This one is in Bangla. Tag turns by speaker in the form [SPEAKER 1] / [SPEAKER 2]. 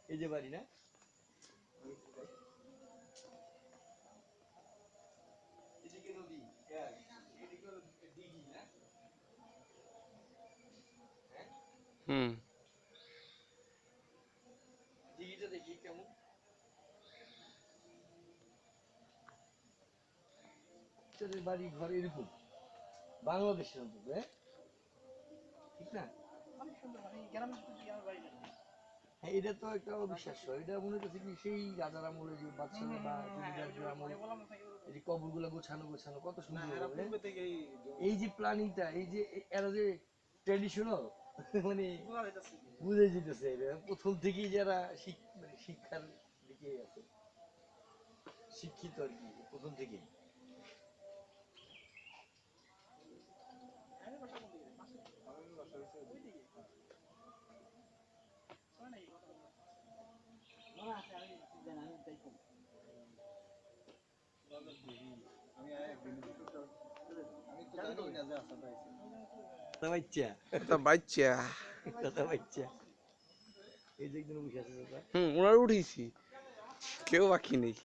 [SPEAKER 1] এই যে বাড়ি না হুম দিঘিটা দেখি কেমন বাড়ি ঘর এরকম বাংলাদেশের অন্তত ঠিক না হ্যাঁ এটা তো একটা অবিশ্বাস্য এটা মনে করছে কি সেই রাজার আমলে যে বাদশাহ বা জমিদারদের আমলে এই যে কবরগুলো গোছানো গোছানো কত সুন্দর এই যে প্ল্যানিংটা এই যে এরা যে ট্র্যাডিশনাল মানে বুঝে যেতেছে প্রথম থেকেই যারা মানে শিক্ষার দিকে আছে শিক্ষিত আর কি প্রথম থেকেই
[SPEAKER 2] বাচ্চা
[SPEAKER 1] এই যে একজন বসে আছে
[SPEAKER 2] ওনার উঠেছি কেউ বাকি নেই